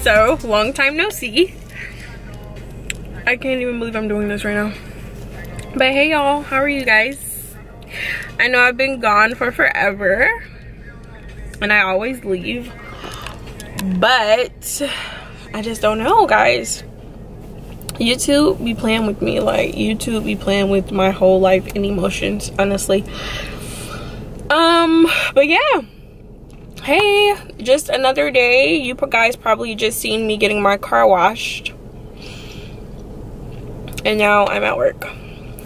xoxo. Long time no see. I can't even believe I'm doing this right now. But hey y'all, how are you guys? I know I've been gone for forever and I always leave, but I just don't know, guys. YouTube be playing with me. Like, YouTube be playing with my whole life and emotions, honestly. But yeah, hey, just another day. You guys probably just seen me getting my car washed, and now I'm at work.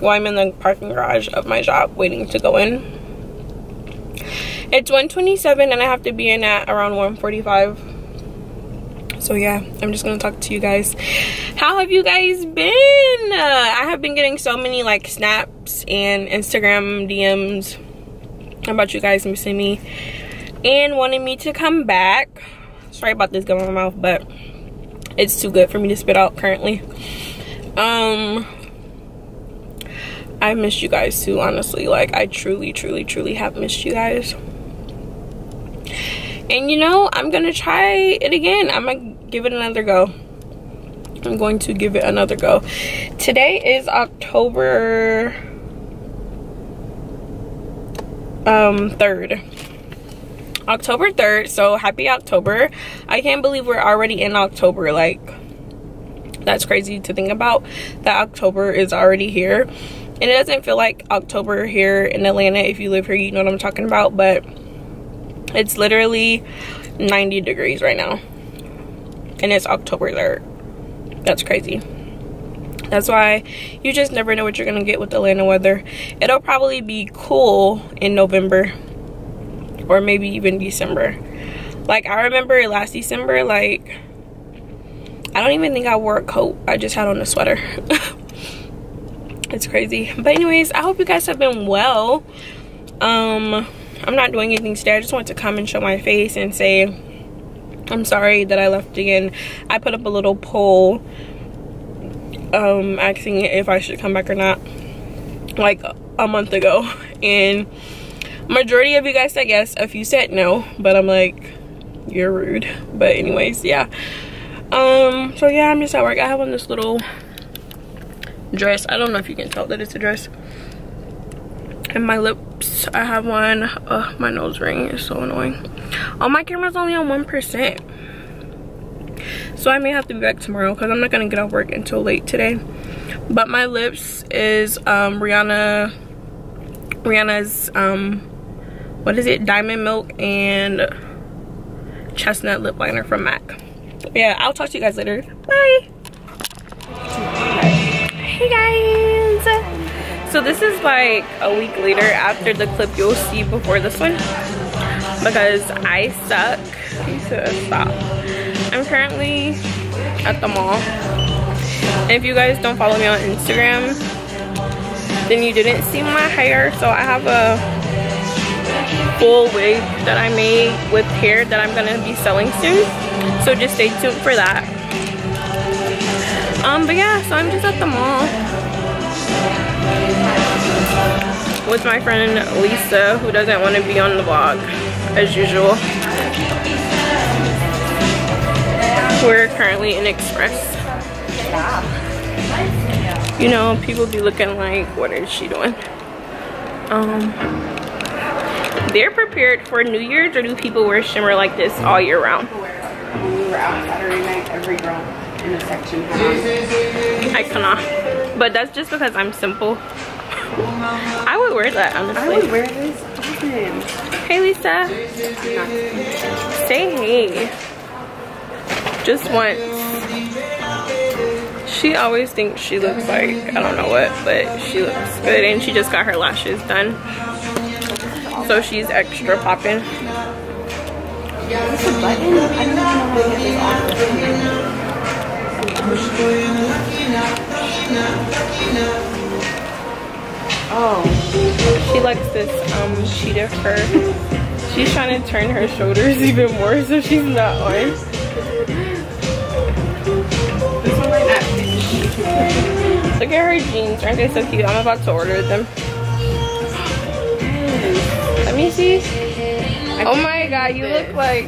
Well, I'm in the parking garage of my job waiting to go in. It's 1:27 and I have to be in at around 1:45. So yeah, I'm just gonna talk to you guys. How have you guys been? I have been getting so many like snaps and Instagram DMs about you guys missing me and wanting me to come back. Sorry about this gum in my mouth, but it's too good for me to spit out currently. I missed you guys too, honestly. Like, I truly have missed you guys. And you know, I'm gonna try it again. I'm gonna give it another go. I'm going to give it another go. Today is October 3rd. October 3rd, so happy October. I can't believe we're already in October. Like, that's crazy to think about, that October is already here. And it doesn't feel like October here in Atlanta. If you live here, you know what I'm talking about. But it's literally 90 degrees right now. And it's October 3rd. That's crazy. That's why you just never know what you're gonna get with Atlanta weather. It'll probably be cool in November. Or maybe even December. Like, I remember last December, like, I don't even think I wore a coat. I just had on a sweater. It's crazy. But anyways, I hope you guys have been well. I'm not doing anything today. I just want to come and show my face and say I'm sorry that I left again. I put up a little poll asking if I should come back or not, like a month ago, and majority of you guys said yes. A few said no, but I'm like, you're rude. But anyways, yeah. So yeah, I'm just at work. I have on this little dress. I don't know if you can tell that it's a dress. And my lips, I have one. My nose ring is so annoying. Oh, my camera's only on 1%. So I may have to be back tomorrow because I'm not gonna get off work until late today. But my lips is Rihanna's what is it? Diamond Milk and Chestnut lip liner from MAC. Yeah, I'll talk to you guys later. Bye. Hey guys, so this is like a week later after the clip you'll see before this one, because I suck. I need to stop. I'm currently at the mall, and if you guys don't follow me on Instagram, then you didn't see my hair. So I have a full wig that I made with hair that I'm gonna be selling soon, so just stay tuned for that. But yeah, so I'm just at the mall with my friend Lisa, who doesn't want to be on the vlog as usual. We're currently in Express. You know, people be looking like, what is she doing? They're prepared for New Year's, or do people wear shimmer like this all year round? We were out Saturday night, every girl in the section. I cannot. But that's just because I'm simple. I would wear that, honestly. I would wear this often. Hey Lisa. Say hey. Just once. She always thinks she looks like, I don't know what, but she looks good, and she just got her lashes done. So she's extra popping. What's the button? I don't know how to get this off. Oh. She likes this cheetah fur. She's trying to turn her shoulders even more so she's not on. This one might not fit. Look at her jeans. Aren't they so cute? I'm about to order them. Let me see. Oh my god, you look like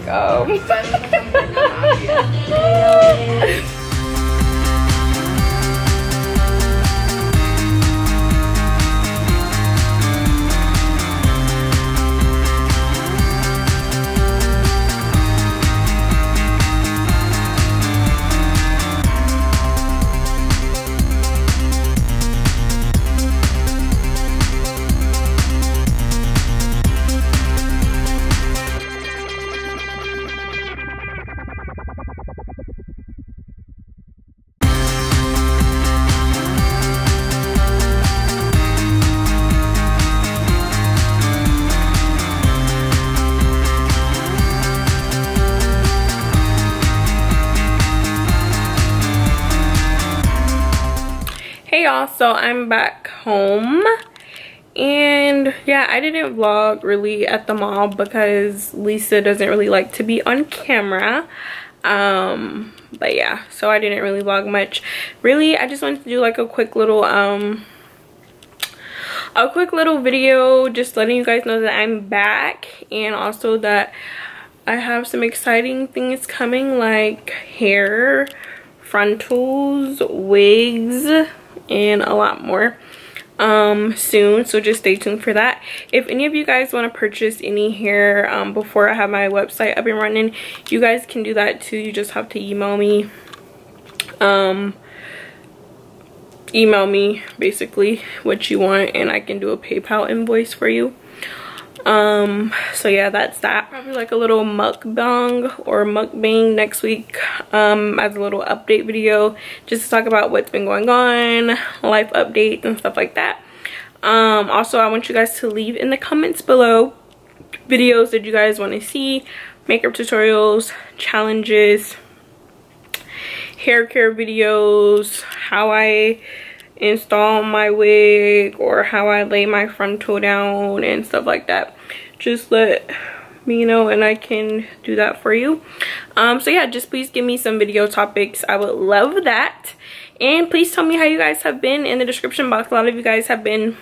Hey y'all, so I'm back home, and yeah, I didn't vlog really at the mall because Lisa doesn't really like to be on camera. But yeah, so I didn't really vlog much. Really, I just wanted to do like a quick little video just letting you guys know that I'm back, and also that I have some exciting things coming, like hair, frontals, wigs, and a lot more soon, so just stay tuned for that. If any of you guys want to purchase any hair before I have my website up and running, you guys can do that too. You just have to email me basically what you want, and I can do a PayPal invoice for you. So yeah, that's that. Probably like a little mukbang or mukbang next week as a little update video, just to talk about what's been going on, life updates and stuff like that. Also, I want you guys to leave in the comments below videos that you guys want to see, makeup tutorials, challenges, hair care videos, how I install my wig, or how I lay my frontal down and stuff like that. Just let me know and I can do that for you. So yeah, just please give me some video topics. I would love that. And please tell me how you guys have been in the description box. A lot of you guys have been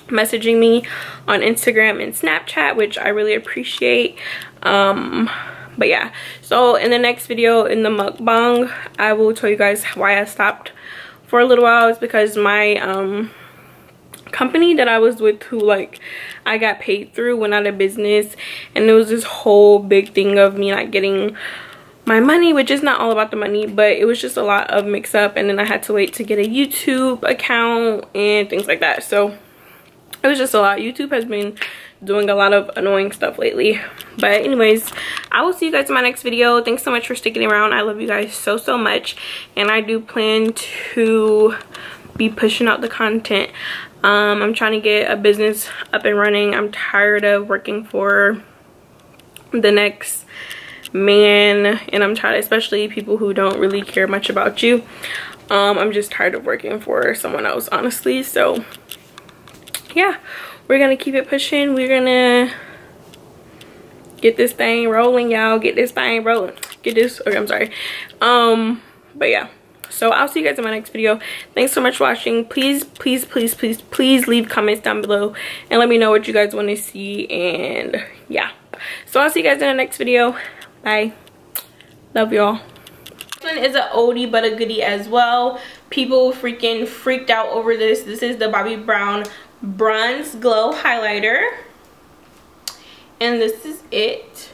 messaging me on Instagram and Snapchat, which I really appreciate. But yeah, so in the next video, in the mukbang, I will tell you guys why I stopped for a little while. Is because my company that I was with, who like I got paid through, went out of business, and there was this whole big thing of me not getting my money, which is not all about the money, but it was just a lot of mix up, and then I had to wait to get a YouTube account and things like that. So it was just a lot. YouTube has been doing a lot of annoying stuff lately. But anyways, I will see you guys in my next video. Thanks so much for sticking around. I love you guys so much, and I do plan to be pushing out the content. I'm trying to get a business up and running. I'm tired of working for the next man, and I'm tired, especially people who don't really care much about you. I'm just tired of working for someone else, honestly. So yeah, we're gonna keep it pushing. We're gonna get this thing rolling, y'all. Get this thing rolling. Get this, okay, I'm sorry. But yeah, so I'll see you guys in my next video. Thanks so much for watching. Please leave comments down below and let me know what you guys want to see. And yeah, so I'll see you guys in the next video. Bye. Love y'all. This one is an oldie but a goodie as well. People freaking freaked out over this. This is the Bobbi Brown Bronze Glow highlighter, and this is it.